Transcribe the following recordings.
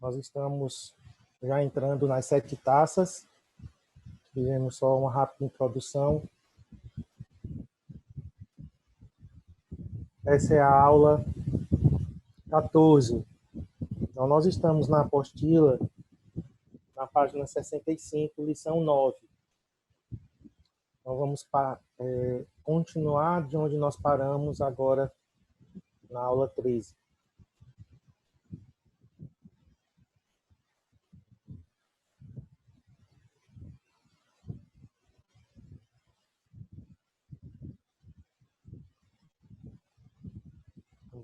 Nós estamos já entrando nas 7 taças. Fizemos só uma rápida introdução. Essa é a aula 14. Então, nós estamos na apostila, na página 65, lição 9. Então, vamos continuar de onde nós paramos agora na aula 13.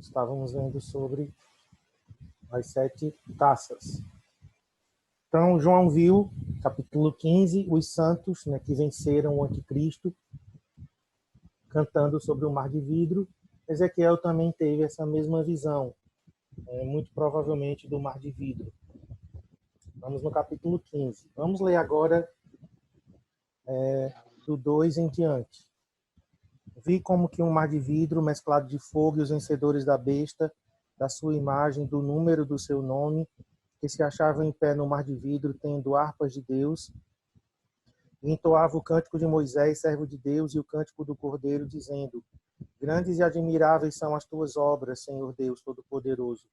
Estávamos vendo sobre as 7 taças. Então, João viu, capítulo 15, os santos, né, que venceram o anticristo, cantando sobre o mar de vidro. Ezequiel também teve essa mesma visão, muito provavelmente do mar de vidro. Vamos no capítulo 15. Vamos ler agora do 2 em diante. Vi como que um mar de vidro mesclado de fogo e os vencedores da besta, da sua imagem, do número do seu nome, que se achavam em pé no mar de vidro, tendo harpas de Deus, e entoava o cântico de Moisés, servo de Deus, e o cântico do Cordeiro, dizendo: Grandes e admiráveis são as tuas obras, Senhor Deus Todo-Poderoso.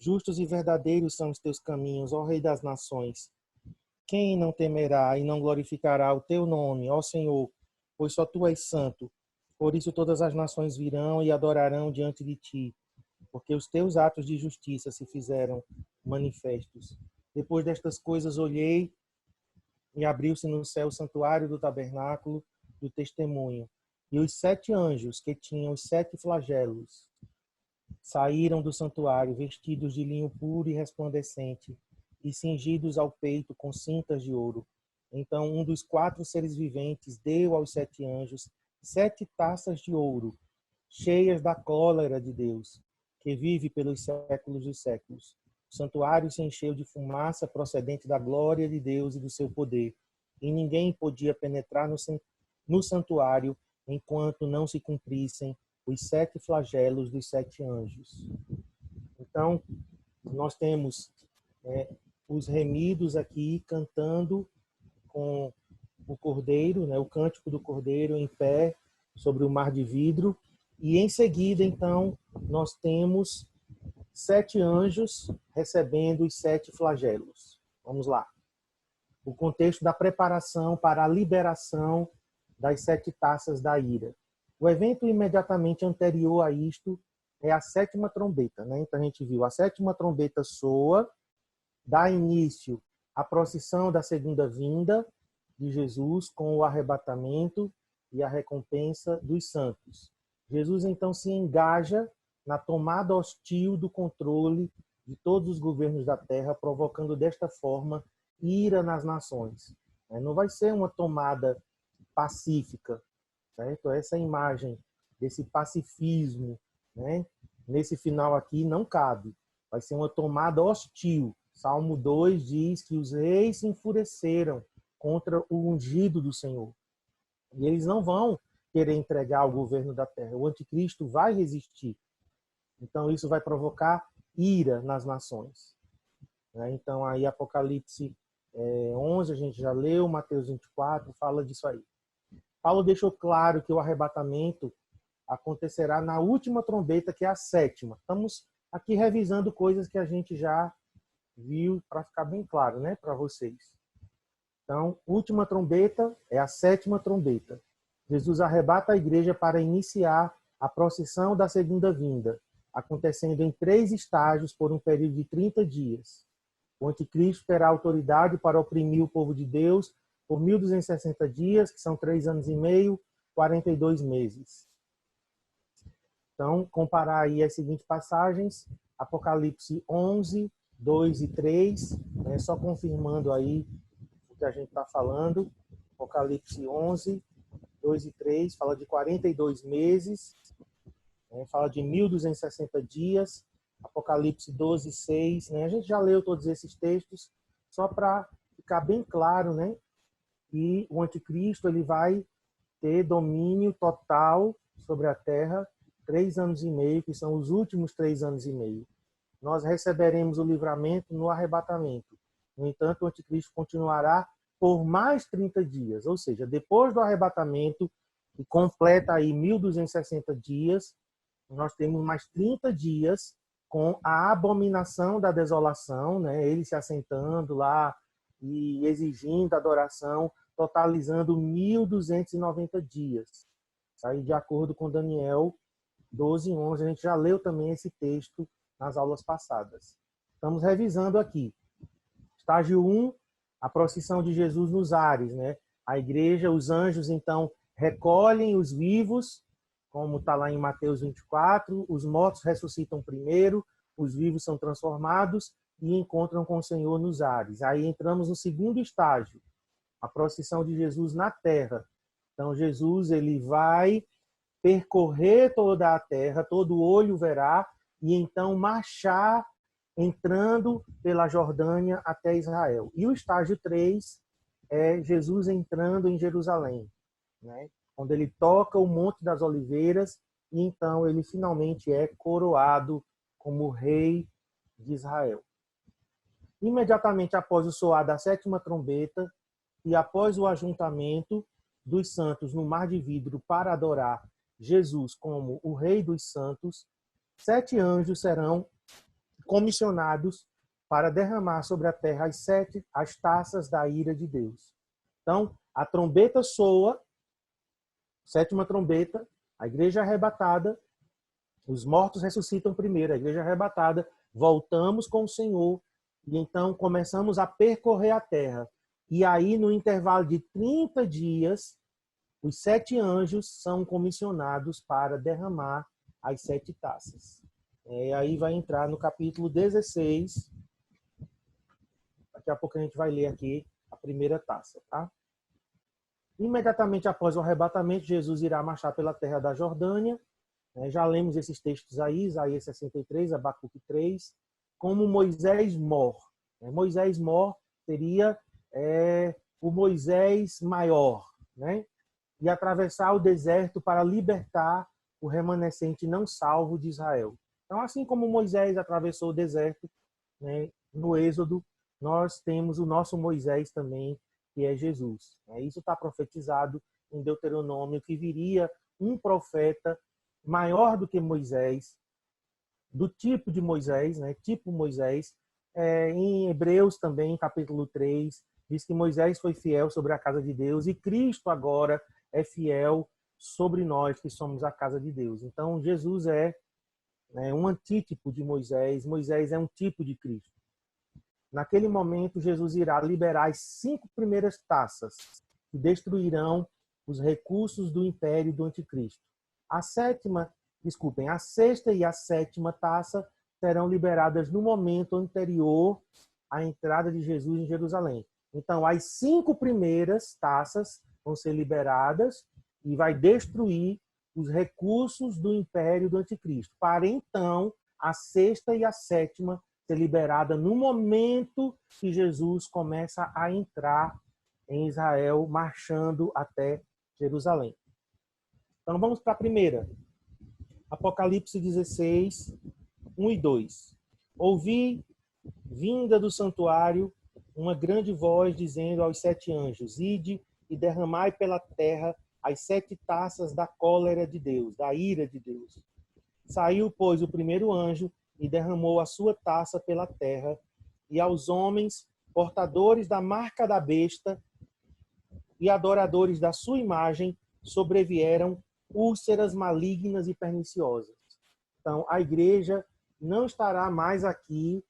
Justos e verdadeiros são os teus caminhos, ó Rei das Nações. Quem não temerá e não glorificará o teu nome, ó Senhor, pois só tu és santo. Por isso todas as nações virão e adorarão diante de ti, porque os teus atos de justiça se fizeram manifestos. Depois destas coisas olhei, e abriu-se no céu o santuário do tabernáculo do testemunho. E os 7 anjos, que tinham os 7 flagelos, saíram do santuário, vestidos de linho puro e resplandecente, e cingidos ao peito com cintas de ouro. Então um dos 4 seres viventes deu aos 7 anjos 7 taças de ouro, cheias da cólera de Deus, que vive pelos séculos dos séculos. O santuário se encheu de fumaça procedente da glória de Deus e do seu poder, e ninguém podia penetrar no santuário enquanto não se cumprissem os 7 flagelos dos 7 anjos. Então, nós temos os remidos aqui cantando com o Cordeiro, o cântico do Cordeiro em pé sobre o mar de vidro, e em seguida, então, nós temos 7 anjos recebendo os 7 flagelos. Vamos lá. O contexto da preparação para a liberação das 7 taças da ira. O evento imediatamente anterior a isto é a 7ª trombeta. Então a gente viu a 7ª trombeta soa, dá início à procissão da segunda vinda de Jesus com o arrebatamento e a recompensa dos santos. Jesus então se engaja na tomada hostil do controle de todos os governos da terra, provocando desta forma ira nas nações. Não vai ser uma tomada pacífica, certo? Essa imagem desse pacifismo, nesse final aqui não cabe. Vai ser uma tomada hostil. Salmo 2 diz que os reis se enfureceram contra o ungido do Senhor. E eles não vão querer entregar o governo da terra. O anticristo vai resistir. Então, isso vai provocar ira nas nações. Então, aí, Apocalipse 11, a gente já leu, Mateus 24, fala disso aí. Paulo deixou claro que o arrebatamento acontecerá na última trombeta, que é a 7ª. Estamos aqui revisando coisas que a gente já viu, para ficar bem claro, para vocês. Então, última trombeta é a 7ª trombeta. Jesus arrebata a igreja para iniciar a procissão da segunda vinda, acontecendo em 3 estágios por um período de 30 dias. O anticristo terá autoridade para oprimir o povo de Deus por 1260 dias, que são 3 anos e meio, 42 meses. Então, comparar aí as seguintes passagens, Apocalipse 11, 2 e 3, só confirmando aí o que a gente está falando. Apocalipse 11, 2 e 3, fala de 42 meses, fala de 1260 dias. Apocalipse 12, 6, a gente já leu todos esses textos, só para ficar bem claro, que o anticristo ele vai ter domínio total sobre a terra 3 anos e meio, que são os últimos 3 anos e meio. nós receberemos o livramento no arrebatamento. No entanto, o anticristo continuará por mais 30 dias, ou seja, depois do arrebatamento, que completa aí 1260 dias, nós temos mais 30 dias com a abominação da desolação, né? Ele se assentando lá e exigindo adoração, totalizando 1290 dias. Aí, de acordo com Daniel 12:11, a gente já leu também esse texto nas aulas passadas. Estamos revisando aqui. Estágio 1, a procissão de Jesus nos ares, né? A igreja, os anjos, então, recolhem os vivos, como está lá em Mateus 24, os mortos ressuscitam primeiro, os vivos são transformados e encontram com o Senhor nos ares. Aí entramos no segundo estágio, a procissão de Jesus na terra. Então, Jesus ele vai percorrer toda a terra, todo olho verá, e então marchar, entrando pela Jordânia até Israel. E o estágio 3 é Jesus entrando em Jerusalém, né? Quando ele toca o Monte das Oliveiras, e então ele finalmente é coroado como rei de Israel. Imediatamente após o soar da sétima trombeta e após o ajuntamento dos santos no mar de vidro para adorar Jesus como o Rei dos Santos, 7 anjos serão comissionados para derramar sobre a terra as taças da ira de Deus. Então, a trombeta soa, sétima trombeta, a igreja arrebatada, os mortos ressuscitam primeiro, a igreja arrebatada, voltamos com o Senhor e então começamos a percorrer a terra. E aí, no intervalo de 30 dias, os 7 anjos são comissionados para derramar as 7 taças. Aí vai entrar no capítulo 16. Daqui a pouco a gente vai ler aqui a primeira taça, tá? Imediatamente após o arrebatamento, Jesus irá marchar pela terra da Jordânia. Já lemos esses textos aí, Isaías 63, Abacuque 3, como Moisés mor. Moisés mor seria o Moisés maior, né? E atravessar o deserto para libertar o remanescente não salvo de Israel. Então, assim como Moisés atravessou o deserto, né, no Êxodo, nós temos o nosso Moisés também, que é Jesus. Isso está profetizado em Deuteronômio, que viria um profeta maior do que Moisés, do tipo de Moisés, né, tipo Moisés. Em Hebreus também, capítulo 3, diz que Moisés foi fiel sobre a casa de Deus e Cristo agora é fiel sobre nós que somos a casa de Deus. Então, Jesus é um antítipo de Moisés. Moisés é um tipo de Cristo. Naquele momento, Jesus irá liberar as 5 primeiras taças que destruirão os recursos do império do anticristo. A sexta e a sétima taça serão liberadas no momento anterior à entrada de Jesus em Jerusalém. Então, as 5 primeiras taças vão ser liberadas e vai destruir os recursos do império do anticristo, para então a sexta e a sétima ser liberada no momento que Jesus começa a entrar em Israel, marchando até Jerusalém. Então vamos para a primeira. Apocalipse 16, 1 e 2. Ouvi, vinda do santuário, uma grande voz dizendo aos 7 anjos: Ide e derramai pela terra as 7 taças da cólera de Deus, da ira de Deus. Saiu, pois, o primeiro anjo e derramou a sua taça pela terra, e aos homens, portadores da marca da besta e adoradores da sua imagem, sobrevieram úlceras malignas e perniciosas. Então, a igreja não estará mais aqui,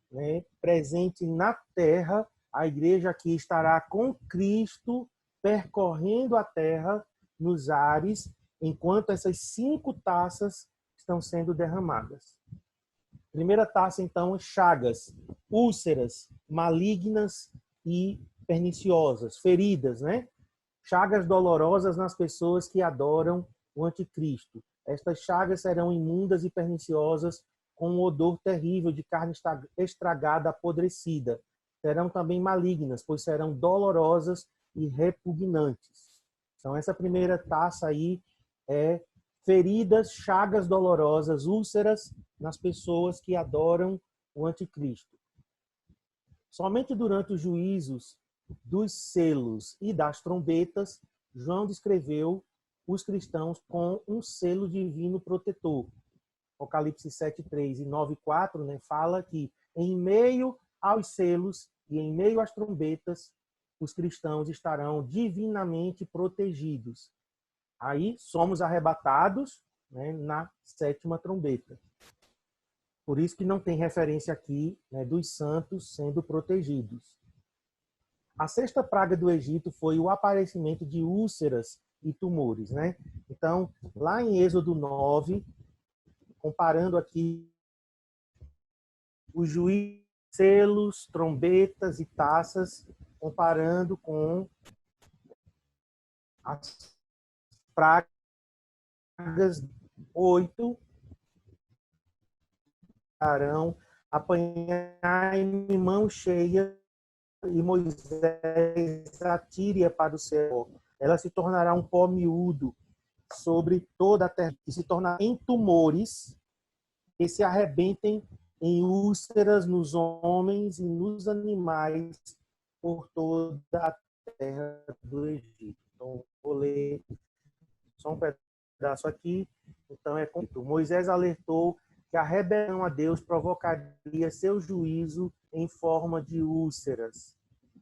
né, presente na terra. A igreja aqui estará com Cristo, percorrendo a terra nos ares, enquanto essas 5 taças estão sendo derramadas. Primeira taça, então, chagas, úlceras malignas e perniciosas, feridas, né? Chagas dolorosas nas pessoas que adoram o anticristo. Estas chagas serão imundas e perniciosas, com um odor terrível de carne estragada, apodrecida. Serão também malignas, pois serão dolorosas e repugnantes. Então, essa primeira taça aí é feridas, chagas dolorosas, úlceras nas pessoas que adoram o anticristo. Somente durante os juízos dos selos e das trombetas, João descreveu os cristãos com um selo divino protetor. Apocalipse 7:3 e 9:4, né, fala que em meio aos selos e em meio às trombetas, os cristãos estarão divinamente protegidos. Aí somos arrebatados, né, na sétima trombeta. Por isso que não tem referência aqui, né, dos santos sendo protegidos. A sexta praga do Egito foi o aparecimento de úlceras e tumores, né? Então, lá em Êxodo 9, comparando aqui os juízes, selos, trombetas e taças, comparando com as pragas 8, Arão apanhar em mão cheia e Moisés atire para o céu. Ela se tornará um pó miúdo sobre toda a terra, e se tornará em tumores que se arrebentem em úlceras nos homens e nos animais por toda a terra do Egito. Então, vou ler só um pedaço aqui. Então, Moisés alertou que a rebelião a Deus provocaria seu juízo em forma de úlceras.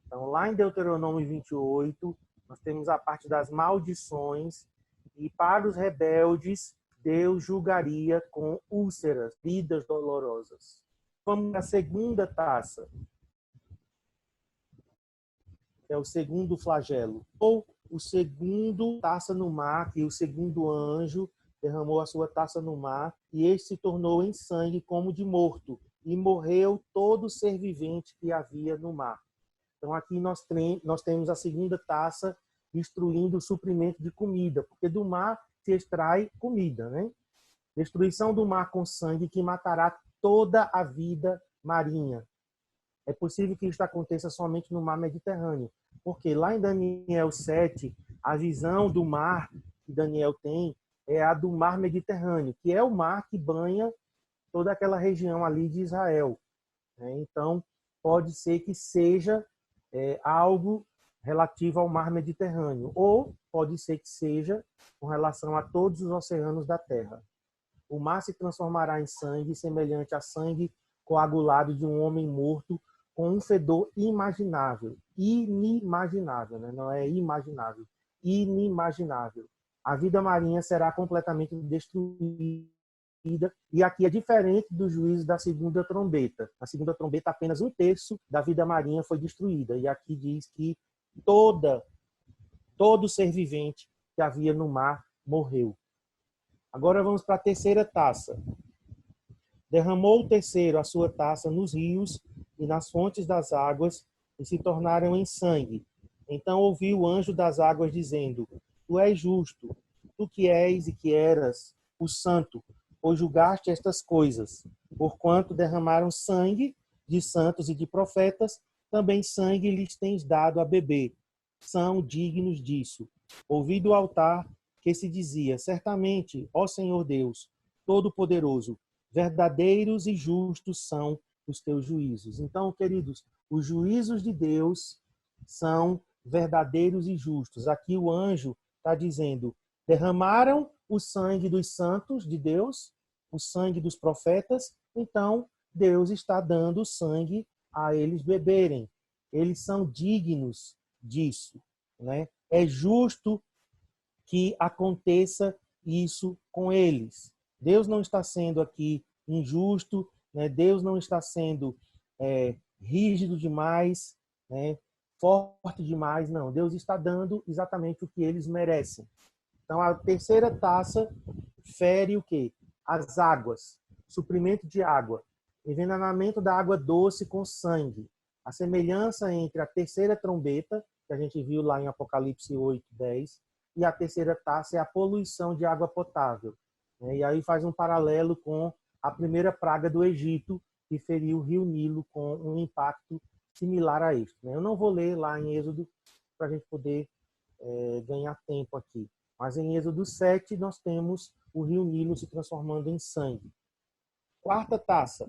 Então, lá em Deuteronômio 28, nós temos a parte das maldições, e para os rebeldes, Deus julgaria com úlceras, vidas dolorosas. Vamos à segunda taça, que é o segundo flagelo, ou o segundo taça no mar, que o segundo anjo derramou a sua taça no mar, e este se tornou em sangue como de morto, e morreu todo ser vivente que havia no mar. Então, aqui nós temos a segunda taça destruindo o suprimento de comida, porque do mar se extrai comida, né? Destruição do mar com sangue que matará toda a vida marinha. É possível que isso aconteça somente no mar Mediterrâneo, porque lá em Daniel 7, a visão do mar que Daniel tem é a do mar Mediterrâneo, que é o mar que banha toda aquela região ali de Israel. Então, pode ser que seja algo relativo ao mar Mediterrâneo, ou pode ser que seja com relação a todos os oceanos da Terra. O mar se transformará em sangue, semelhante a sangue coagulado de um homem morto, com um fedor imaginável, inimaginável, né? Não é imaginável, inimaginável. A vida marinha será completamente destruída, e aqui é diferente do juízo da segunda trombeta. Na segunda trombeta, apenas 1/3 da vida marinha foi destruída, e aqui diz que todo ser vivente que havia no mar morreu. Agora vamos para a terceira taça. Derramou o terceiro a sua taça nos rios e nas fontes das águas, e se tornaram em sangue. Então ouviu o anjo das águas dizendo: Tu és justo, tu que és e que eras o santo, pois julgaste estas coisas. Porquanto derramaram sangue de santos e de profetas, também sangue lhes tens dado a beber. São dignos disso. Ouvi do altar que se dizia: Certamente, ó Senhor Deus, Todo-Poderoso, verdadeiros e justos são os teus juízos. Então, queridos, os juízos de Deus são verdadeiros e justos. Aqui o anjo está dizendo: derramaram o sangue dos santos de Deus, o sangue dos profetas, então Deus está dando sangue a eles beberem. Eles são dignos disso, né? É justo que aconteça isso com eles. Deus não está sendo aqui injusto, né? Deus não está sendo rígido demais, né? Forte demais, não. Deus está dando exatamente o que eles merecem. Então, a terceira taça fere o quê? As águas, suprimento de água, envenenamento da água doce com sangue. A semelhança entre a terceira trombeta, que a gente viu lá em Apocalipse 8:10, e a terceira taça é a poluição de água potável. E aí faz um paralelo com a primeira praga do Egito, que feriu o rio Nilo com um impacto similar a este. Eu não vou ler lá em Êxodo para a gente poder ganhar tempo aqui. Mas em Êxodo 7 nós temos o rio Nilo se transformando em sangue. Quarta taça.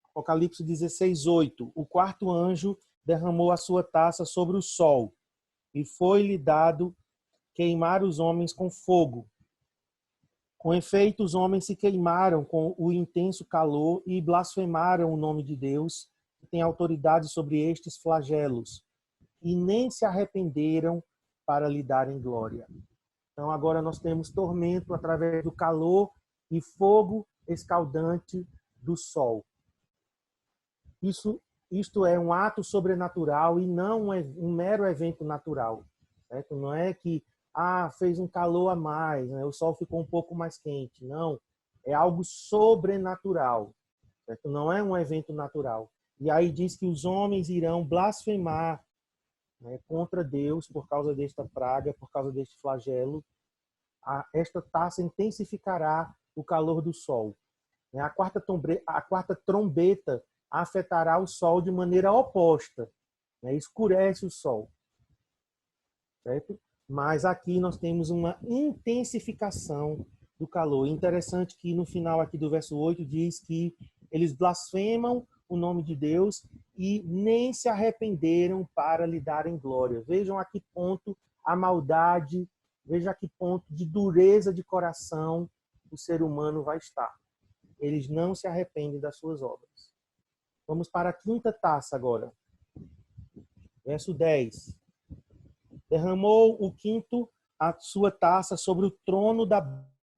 Apocalipse 16:8. O quarto anjo derramou a sua taça sobre o sol, e foi-lhe dado queimar os homens com fogo. Com efeito, os homens se queimaram com o intenso calor e blasfemaram o nome de Deus, que tem autoridade sobre estes flagelos, e nem se arrependeram para lhe darem glória. Então agora nós temos tormento através do calor e fogo escaldante do sol. Isto é um ato sobrenatural e não um mero evento natural. Certo? Não é que fez um calor a mais, né? O sol ficou um pouco mais quente. Não, é algo sobrenatural. Certo? Não é um evento natural. E aí diz que os homens irão blasfemar, né, contra Deus por causa desta praga, por causa deste flagelo. Esta taça intensificará o calor do sol. A quarta trombeta afetará o sol de maneira oposta, né? Escurece o sol. Certo? Mas aqui nós temos uma intensificação do calor. Interessante que no final aqui do verso 8 diz que eles blasfemam o nome de Deus e nem se arrependeram para lhe darem glória. Vejam a que ponto a maldade, vejam a que ponto de dureza de coração o ser humano vai estar. Eles não se arrependem das suas obras. Vamos para a quinta taça agora. Verso 10. Derramou o quinto a sua taça sobre o trono da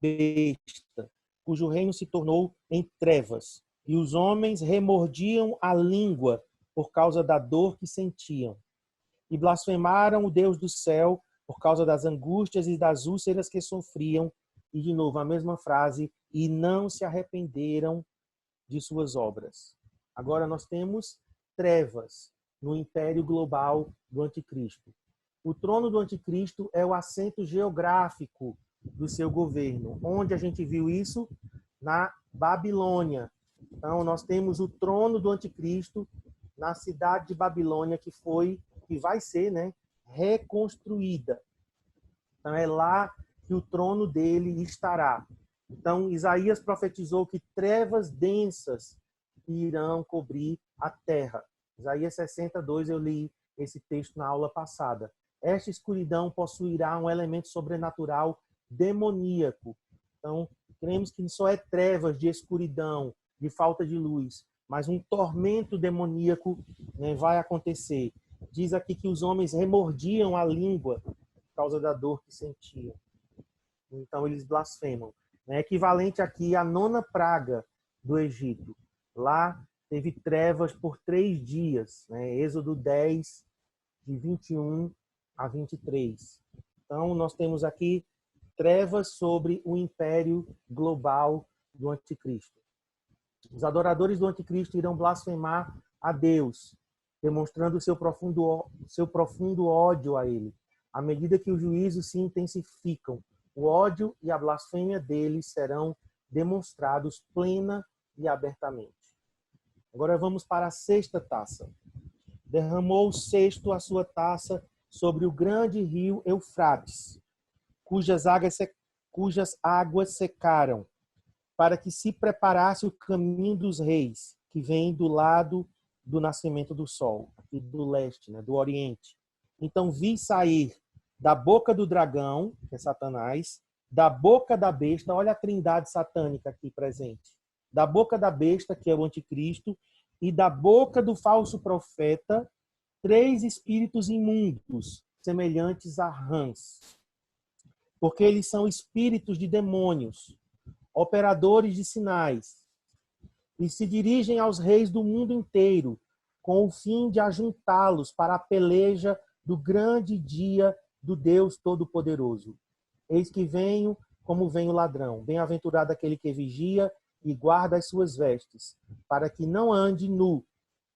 besta, cujo reino se tornou em trevas, e os homens remordiam a língua por causa da dor que sentiam. E blasfemaram o Deus do céu por causa das angústias e das úlceras que sofriam. E de novo a mesma frase, e não se arrependeram de suas obras. Agora nós temos trevas no império global do anticristo. O trono do anticristo é o assento geográfico do seu governo. Onde a gente viu isso? Na Babilônia. Então nós temos o trono do anticristo na cidade de Babilônia, que vai ser, né, reconstruída. Então é lá que o trono dele estará. Então Isaías profetizou que trevas densas irão cobrir a terra. Isaías 62, eu li esse texto na aula passada. Esta escuridão possuirá um elemento sobrenatural demoníaco. Então, cremos que só é trevas de escuridão, de falta de luz, mas um tormento demoníaco, né, vai acontecer. Diz aqui que os homens remordiam a língua por causa da dor que sentiam. Então, eles blasfemam. É equivalente aqui à nona praga do Egito. Lá teve trevas por 3 dias, né? Êxodo 10, de 21 a 23. Então, nós temos aqui trevas sobre o império global do anticristo. Os adoradores do anticristo irão blasfemar a Deus, demonstrando seu profundo ódio a ele. À medida que os juízos se intensificam, o ódio e a blasfêmia deles serão demonstrados plena e abertamente. Agora vamos para a sexta taça. Derramou o sexto a sua taça sobre o grande rio Eufrates, cujas águas secaram, para que se preparasse o caminho dos reis, que vem do lado do nascimento do sol, aqui do leste, né, do oriente. Então vi sair da boca do dragão, que é Satanás, da boca da besta, olha a trindade satânica aqui presente, da boca da besta, que é o anticristo, e da boca do falso profeta, 3 espíritos imundos, semelhantes a rãs. Porque eles são espíritos de demônios, operadores de sinais, e se dirigem aos reis do mundo inteiro, com o fim de ajuntá-los para a peleja do grande dia do Deus Todo-Poderoso. Eis que venho como vem o ladrão. Bem-aventurado aquele que vigia e guarda as suas vestes, para que não ande nu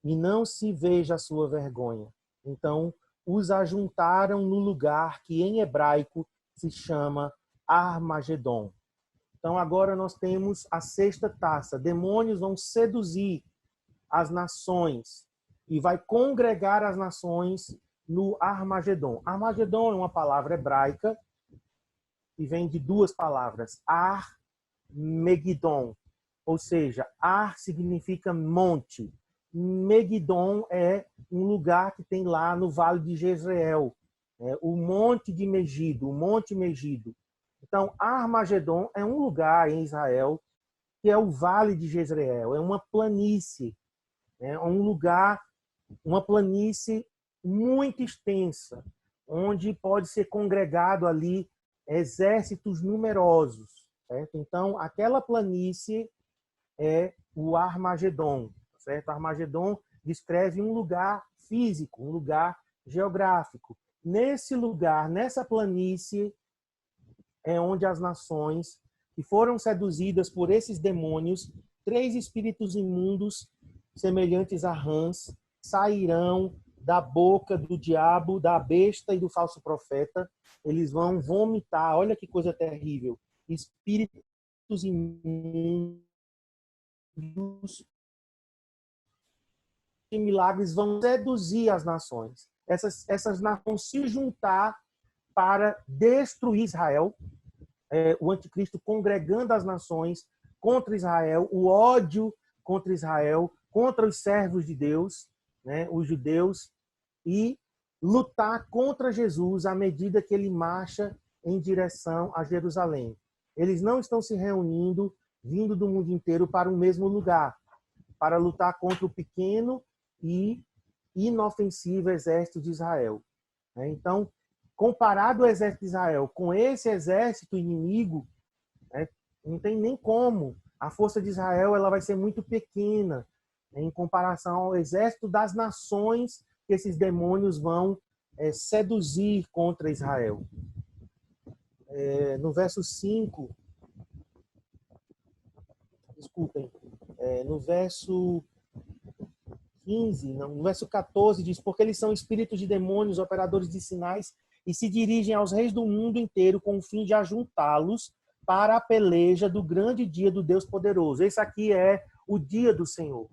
e não se veja a sua vergonha. Então, os ajuntaram no lugar que em hebraico se chama Armagedon. Então, agora nós temos a sexta taça. Demônios vão seduzir as nações e vai congregar as nações no Armagedon. Armagedon é uma palavra hebraica que vem de 2 palavras, ar Megidon, ou seja, Ar significa monte. Megidon é um lugar que tem lá no Vale de Jezreel, o Monte de Megido, o Monte Megido. Então, Armagedon é um lugar em Israel que é o Vale de Jezreel, é uma planície, é um lugar, uma planície muito extensa, onde pode ser congregado ali exércitos numerosos. Certo? Então, aquela planície é o Armagedon. Certo? Armagedon descreve um lugar físico, um lugar geográfico. Nesse lugar, nessa planície, é onde as nações que foram seduzidas por esses demônios, 3 espíritos imundos, semelhantes a rãs, sairão da boca do diabo, da besta e do falso profeta. Eles vão vomitar, olha que coisa terrível, espíritos imundos e milagres vão seduzir as nações. Essas nações vão se juntar para destruir Israel, o anticristo congregando as nações contra Israel, o ódio contra Israel, contra os servos de Deus, né, os judeus, e lutar contra Jesus à medida que ele marcha em direção a Jerusalém. Eles não estão se reunindo, vindo do mundo inteiro para o mesmo lugar, para lutar contra o pequeno e inofensivo exército de Israel. Então, comparado ao exército de Israel com esse exército inimigo, não tem nem como. A força de Israel ela vai ser muito pequena em comparação ao exército das nações que esses demônios vão seduzir contra Israel. No verso 5, desculpem, no verso 15, não, no verso 14 diz, porque eles são espíritos de demônios, operadores de sinais, e se dirigem aos reis do mundo inteiro com o fim de ajuntá-los para a peleja do grande dia do Deus poderoso. Esse aqui é o dia do Senhor.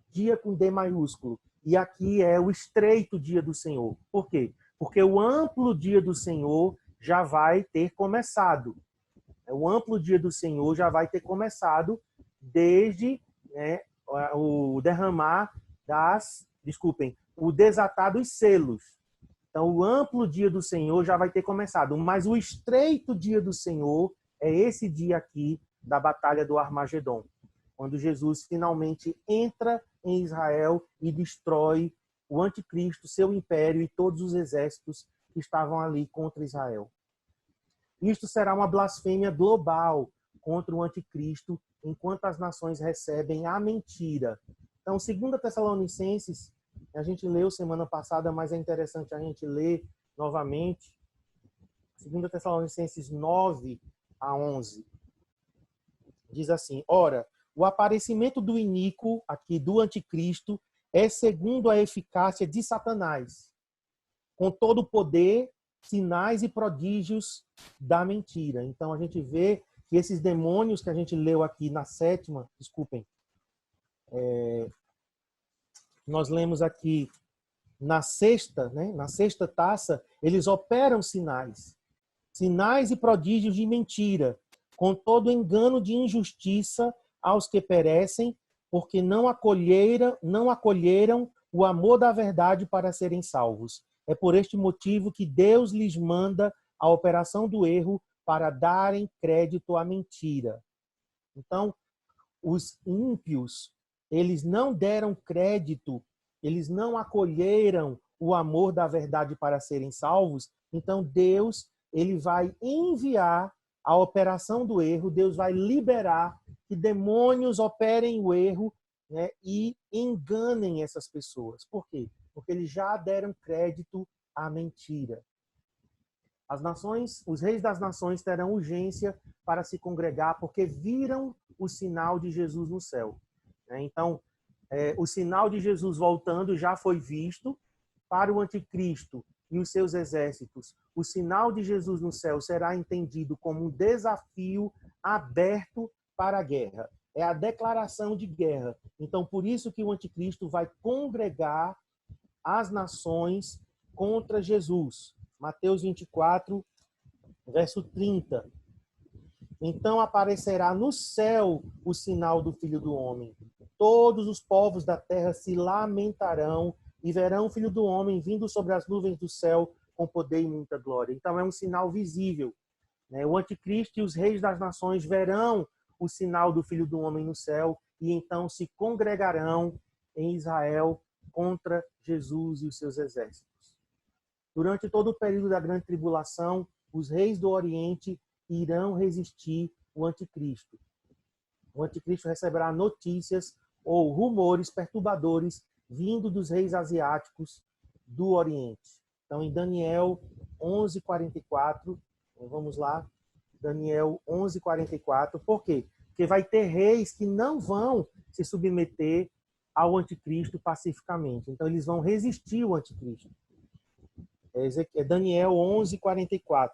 Dia com D maiúsculo. E aqui é o estreito dia do Senhor. Por quê? Porque o amplo dia do Senhor já vai ter começado. O amplo dia do Senhor já vai ter começado desde o derramar o desatar dos selos. Então, o amplo dia do Senhor já vai ter começado, mas o estreito dia do Senhor é esse dia aqui da batalha do Armagedon, quando Jesus finalmente entra em Israel e destrói o anticristo, seu império e todos os exércitos que estavam ali contra Israel. Isto será uma blasfêmia global contra o anticristo, enquanto as nações recebem a mentira. Então, 2 Tessalonicenses, a gente leu semana passada, mas é interessante a gente ler novamente. 2 Tessalonicenses 9 a 11. Diz assim, ora, o aparecimento do iníquo, aqui do anticristo, é segundo a eficácia de Satanás, com todo o poder, sinais e prodígios da mentira. Então, a gente vê que esses demônios que a gente leu aqui na sétima, nós lemos aqui na sexta, na sexta taça, eles operam sinais e prodígios de mentira, com todo engano de injustiça aos que perecem, porque não acolheram o amor da verdade para serem salvos. É por este motivo que Deus lhes manda a operação do erro para darem crédito à mentira. Então, os ímpios, eles não deram crédito, eles não acolheram o amor da verdade para serem salvos. Então, Deus, ele vai enviar a operação do erro, Deus vai liberar que demônios operem o erro, e enganem essas pessoas. Por quê? Porque eles já deram crédito à mentira. As nações, os reis das nações terão urgência para se congregar porque viram o sinal de Jesus no céu. Então, o sinal de Jesus voltando já foi visto. Para o anticristo e os seus exércitos, o sinal de Jesus no céu será entendido como um desafio aberto para a guerra. É a declaração de guerra. Então, por isso que o anticristo vai congregar as nações contra Jesus. Mateus 24, verso 30. Então aparecerá no céu o sinal do Filho do Homem. Todos os povos da terra se lamentarão e verão o Filho do Homem vindo sobre as nuvens do céu com poder e muita glória. Então é um sinal visível, né? O anticristo e os reis das nações verão o sinal do Filho do Homem no céu e então se congregarão em Israel contra Jesus e os seus exércitos. Durante todo o período da grande tribulação, os reis do Oriente irão resistir o anticristo. O anticristo receberá notícias ou rumores perturbadores vindo dos reis asiáticos do Oriente. Então, em Daniel 11:44, vamos lá, Daniel 11:44, por quê? Porque vai ter reis que não vão se submeter ao anticristo pacificamente. Então, eles vão resistir o anticristo. É Daniel 11:44.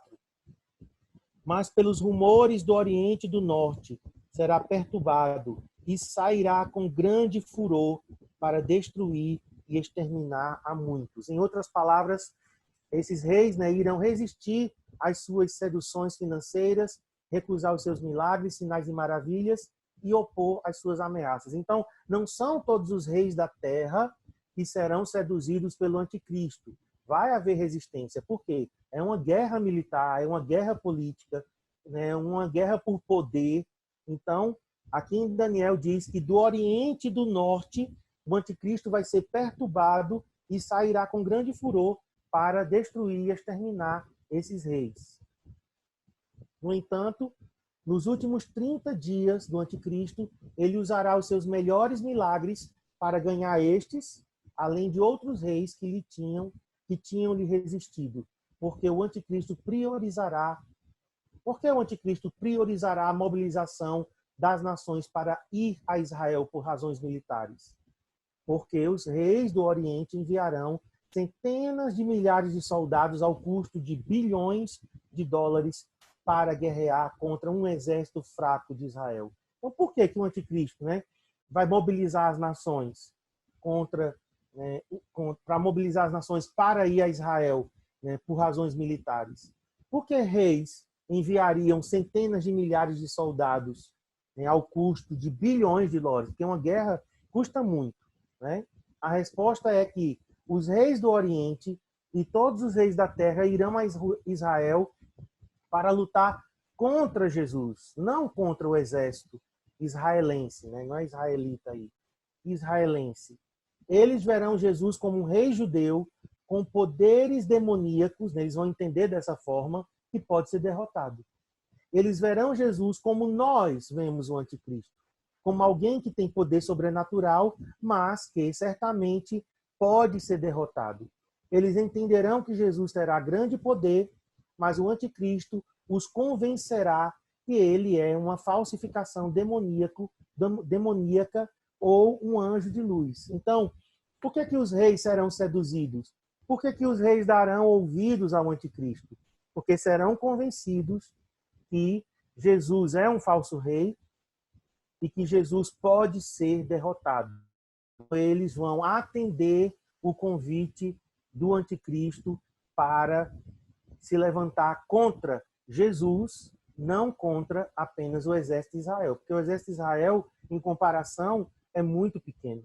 Mas pelos rumores do Oriente e do Norte será perturbado e sairá com grande furor para destruir e exterminar a muitos. Em outras palavras, esses reis, né, irão resistir às suas seduções financeiras, recusar os seus milagres, sinais e maravilhas e opor às suas ameaças. Então, não são todos os reis da terra que serão seduzidos pelo anticristo. Vai haver resistência. Por quê? É uma guerra militar, é uma guerra política, né, uma guerra por poder. Então, aqui em Daniel diz que do Oriente e do Norte, o anticristo vai ser perturbado e sairá com grande furor para destruir e exterminar esses reis. No entanto, nos últimos 30 dias do anticristo, ele usará os seus melhores milagres para ganhar estes, além de outros reis que tinham lhe resistido. Porque o anticristo priorizará a mobilização das nações para ir a Israel por razões militares. Porque os reis do Oriente enviarão centenas de milhares de soldados ao custo de bilhões de dólares para guerrear contra um exército fraco de Israel. Então, por que o anticristo, né, vai mobilizar as nações para mobilizar as nações para ir a Israel, né, por razões militares? Por que reis enviariam centenas de milhares de soldados, né, ao custo de bilhões de dólares? Porque uma guerra custa muito, né? A resposta é que os reis do Oriente e todos os reis da terra irão a Israel para lutar contra Jesus, não contra o exército israelense, né? Não é israelita aí, israelense. Eles verão Jesus como um rei judeu com poderes demoníacos, né? Eles vão entender dessa forma, que pode ser derrotado. Eles verão Jesus como nós vemos o anticristo, como alguém que tem poder sobrenatural, mas que certamente pode ser derrotado. Eles entenderão que Jesus terá grande poder, mas o anticristo os convencerá que ele é uma falsificação demoníaca ou um anjo de luz. Então, por que os reis serão seduzidos? Por que os reis darão ouvidos ao anticristo? Porque serão convencidos que Jesus é um falso rei e que Jesus pode ser derrotado. Eles vão atender o convite do anticristo para se levantar contra Jesus, não contra apenas o exército de Israel. Porque o exército de Israel, em comparação, é muito pequeno.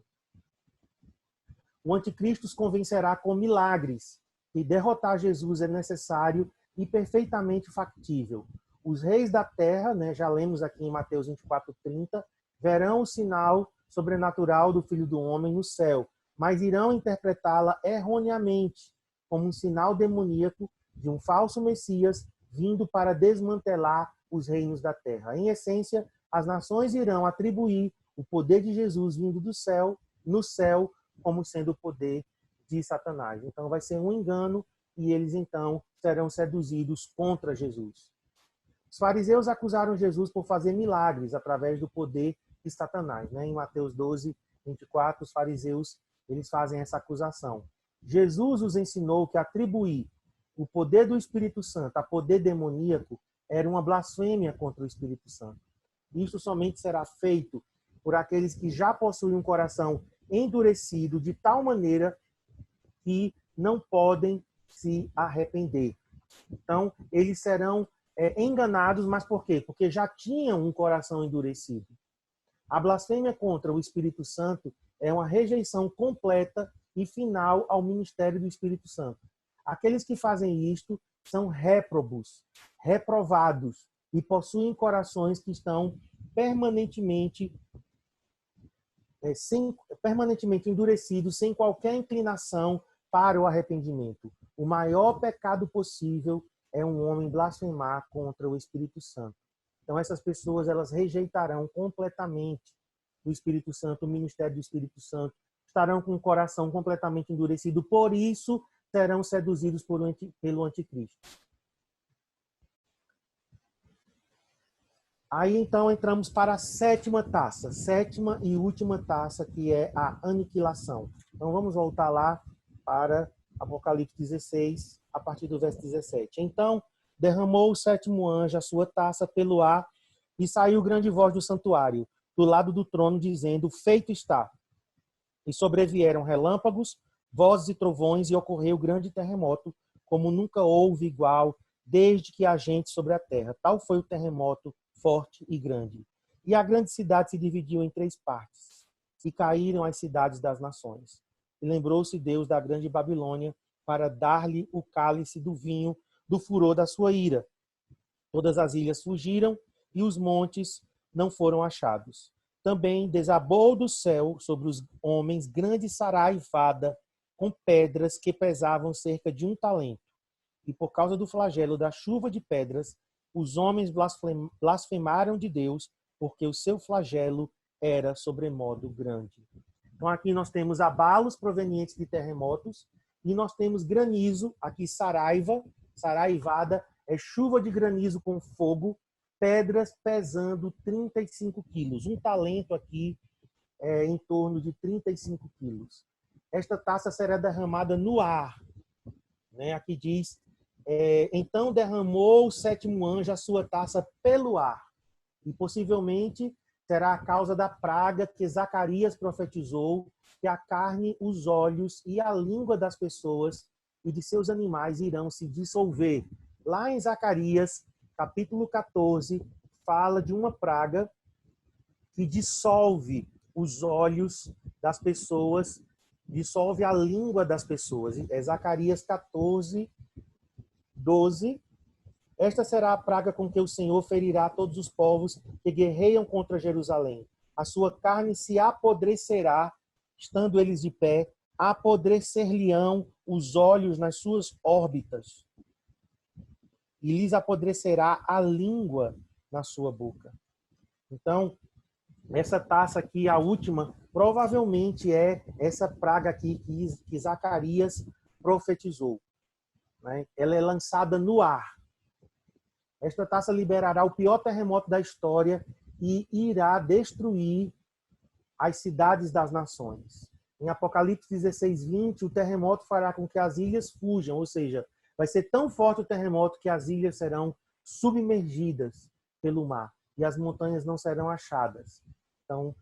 O anticristo os convencerá com milagres, e derrotar Jesus é necessário e perfeitamente factível. Os reis da terra, né, já lemos aqui em Mateus 24:30, verão o sinal sobrenatural do Filho do Homem no céu, mas irão interpretá-la erroneamente como um sinal demoníaco de um falso Messias vindo para desmantelar os reinos da terra. Em essência, as nações irão atribuir o poder de Jesus vindo do céu, no céu, como sendo o poder de Satanás. Então vai ser um engano e eles então serão seduzidos contra Jesus. Os fariseus acusaram Jesus por fazer milagres através do poder de Satanás, né? Em Mateus 12:24, os fariseus eles fazem essa acusação. Jesus os ensinou que atribuir o poder do Espírito Santo a poder demoníaco era uma blasfêmia contra o Espírito Santo. Isso somente será feito por aqueles que já possuem um coração endurecido de tal maneira que não podem se arrepender. Então, eles serão enganados, mas por quê? Porque já tinham um coração endurecido. A blasfêmia contra o Espírito Santo é uma rejeição completa e final ao ministério do Espírito Santo. Aqueles que fazem isto são réprobos, reprovados e possuem corações que estão permanentemente permanentemente endurecidos, sem qualquer inclinação para o arrependimento. O maior pecado possível é um homem blasfemar contra o Espírito Santo. Então essas pessoas, elas rejeitarão completamente o Espírito Santo, o ministério do Espírito Santo, estarão com o coração completamente endurecido, por isso serão seduzidos pelo anticristo. Aí então entramos para a sétima e última taça, que é a aniquilação. Então vamos voltar lá para Apocalipse 16, a partir do verso 17. Então derramou o sétimo anjo a sua taça pelo ar, e saiu grande voz do santuário, do lado do trono, dizendo: feito está. E sobrevieram relâmpagos, vozes e trovões, e ocorreu grande terremoto, como nunca houve igual, desde que há gente sobre a terra. Tal foi o terremoto forte e grande. E a grande cidade se dividiu em 3 partes, e caíram as cidades das nações. E lembrou-se Deus da grande Babilônia, para dar-lhe o cálice do vinho do furor da sua ira. Todas as ilhas fugiram, e os montes não foram achados. Também desabou do céu sobre os homens grande saraivada, com pedras que pesavam cerca de 1 talento. E por causa do flagelo da chuva de pedras, os homens blasfemaram de Deus, porque o seu flagelo era sobremodo grande. Então aqui nós temos abalos provenientes de terremotos, e nós temos granizo, aqui saraivada, é chuva de granizo com fogo, pedras pesando 35 quilos. 1 talento aqui é em torno de 35 quilos. Esta taça será derramada no ar. Aqui diz: então derramou o sétimo anjo a sua taça pelo ar. E possivelmente será a causa da praga que Zacarias profetizou, que a carne, os olhos e a língua das pessoas e de seus animais irão se dissolver. Lá em Zacarias, capítulo 14, fala de uma praga que dissolve os olhos das pessoas, dissolve a língua das pessoas. É Zacarias 14, 12. Esta será a praga com que o Senhor ferirá todos os povos que guerreiam contra Jerusalém. A sua carne se apodrecerá, estando eles de pé, apodrecer-lhe-ão os olhos nas suas órbitas, e lhes apodrecerá a língua na sua boca. Então, essa taça aqui, a última, provavelmente é essa praga aqui que Zacarias profetizou. Ela é lançada no ar. Esta taça liberará o pior terremoto da história e irá destruir as cidades das nações. Em Apocalipse 16, 20, o terremoto fará com que as ilhas fujam, ou seja, vai ser tão forte o terremoto que as ilhas serão submergidas pelo mar e as montanhas não serão achadas. Então,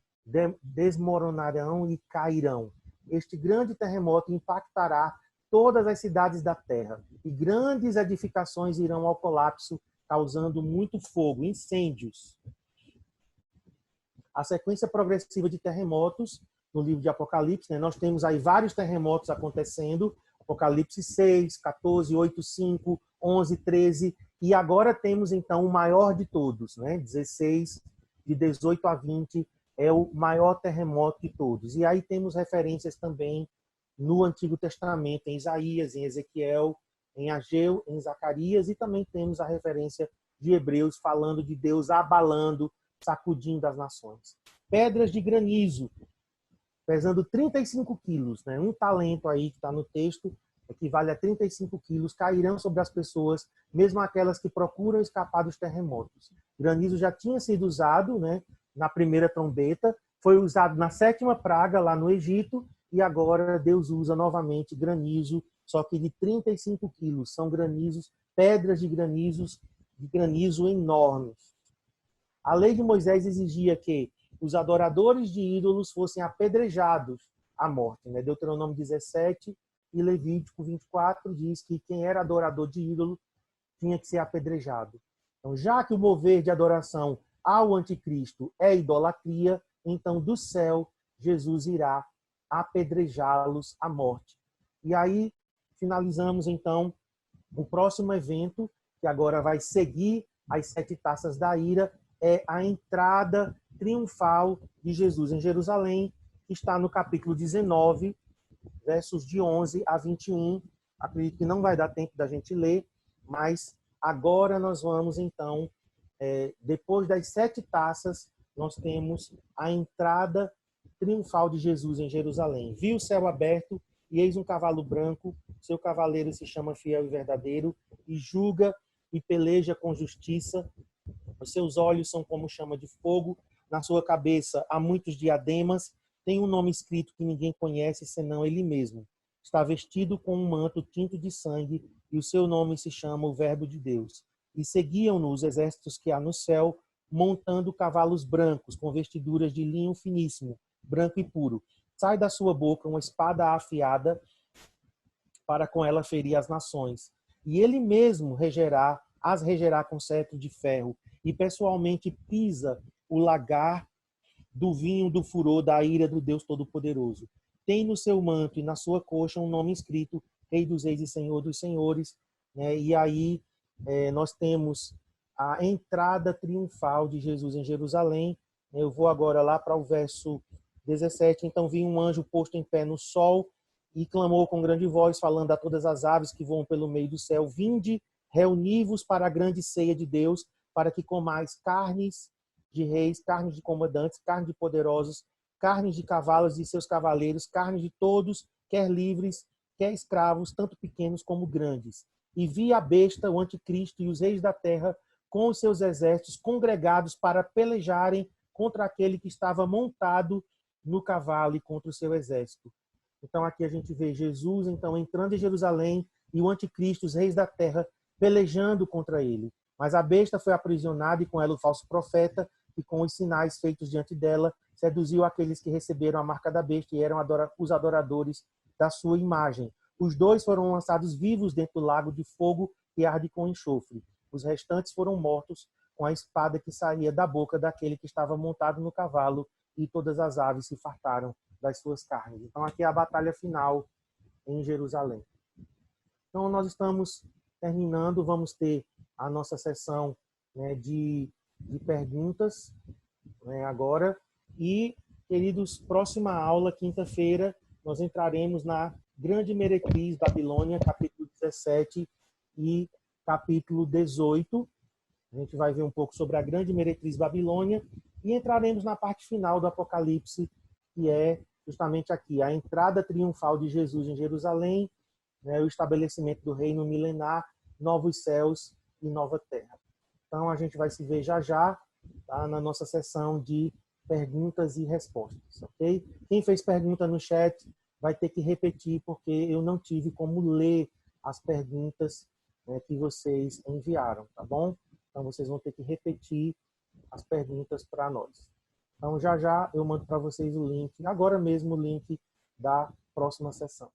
desmoronarão e cairão. Este grande terremoto impactará todas as cidades da terra e grandes edificações irão ao colapso, causando muito fogo, incêndios. A sequência progressiva de terremotos no livro de Apocalipse, nós temos aí vários terremotos acontecendo, Apocalipse 6, 14, 8, 5, 11, 13, e agora temos então o maior de todos, 16, de 18 a 20, é o maior terremoto de todos. E aí temos referências também no Antigo Testamento, em Isaías, em Ezequiel, em Ageu, em Zacarias, e também temos a referência de Hebreus falando de Deus abalando, sacudindo as nações. Pedras de granizo, pesando 35 quilos, 1 talento aí que está no texto, equivale a 35 quilos, cairão sobre as pessoas, mesmo aquelas que procuram escapar dos terremotos. Granizo já tinha sido usado na primeira trombeta, foi usado na 7ª praga lá no Egito, e agora Deus usa novamente granizo, só que de 35 quilos. São granizos, pedras de granizo enormes. A lei de Moisés exigia que os adoradores de ídolos fossem apedrejados à morte. Deuteronômio 17 e Levítico 24 diz que quem era adorador de ídolo tinha que ser apedrejado. Então, já que o mover de adoração ao anticristo é idolatria, então do céu Jesus irá apedrejá-los à morte. E aí finalizamos então o próximo evento, que agora vai seguir as 7 taças da ira, é a entrada triunfal de Jesus em Jerusalém, que está no capítulo 19, versos de 11 a 21. Acredito que não vai dar tempo da gente ler, mas agora nós vamos, então, depois das 7 taças, nós temos a entrada triunfal de Jesus em Jerusalém. Vi o céu aberto e eis um cavalo branco, seu cavaleiro se chama Fiel e Verdadeiro, e julga e peleja com justiça. Os seus olhos são como chama de fogo, na sua cabeça há muitos diademas, tem um nome escrito que ninguém conhece senão ele mesmo. Está vestido com um manto tinto de sangue, e o seu nome se chama o Verbo de Deus. E seguiam-no os exércitos que há no céu, montando cavalos brancos, com vestiduras de linho finíssimo, branco e puro. Sai da sua boca uma espada afiada, para com ela ferir as nações. E ele mesmo as regerá com cetro de ferro, e pessoalmente pisa o lagar do vinho do furor da ira do Deus Todo-Poderoso. Tem no seu manto e na sua coxa um nome escrito, Rei dos Reis e Senhor dos Senhores. Né? E aí nós temos a entrada triunfal de Jesus em Jerusalém. Eu vou agora lá para o verso 17. Então vi um anjo posto em pé no sol e clamou com grande voz, falando a todas as aves que voam pelo meio do céu: vinde, reuni-vos para a grande ceia de Deus, para que comais carnes de reis, carnes de comandantes, carne de poderosos, carnes de cavalos e seus cavaleiros, carne de todos, quer livres, quer escravos, tanto pequenos como grandes. E vi a besta, o anticristo e os reis da terra, com os seus exércitos congregados para pelejarem contra aquele que estava montado no cavalo e contra o seu exército. Então aqui a gente vê Jesus então entrando em Jerusalém e o anticristo, os reis da terra, pelejando contra ele. Mas a besta foi aprisionada e com ela o falso profeta, e com os sinais feitos diante dela, seduziu aqueles que receberam a marca da besta e eram os adoradores da sua imagem. Os 2 foram lançados vivos dentro do lago de fogo que arde com enxofre. Os restantes foram mortos com a espada que saía da boca daquele que estava montado no cavalo, e todas as aves se fartaram das suas carnes. Então aqui é a batalha final em Jerusalém. Então nós estamos terminando, vamos ter a nossa sessão, né, de perguntas, né, agora. E, queridos, próxima aula, quinta-feira, nós entraremos na Grande Meretriz Babilônia, capítulo 17 e capítulo 18. A gente vai ver um pouco sobre a Grande Meretriz Babilônia e entraremos na parte final do Apocalipse, que é justamente aqui, a entrada triunfal de Jesus em Jerusalém, né, o estabelecimento do reino milenar, novos céus e nova terra. Então, a gente vai se ver já, tá, na nossa sessão de perguntas e respostas, ok? Quem fez pergunta no chat vai ter que repetir, porque eu não tive como ler as perguntas, né, que vocês enviaram, tá bom? Então, vocês vão ter que repetir as perguntas para nós. Então, já eu mando para vocês o link, agora mesmo o link da próxima sessão.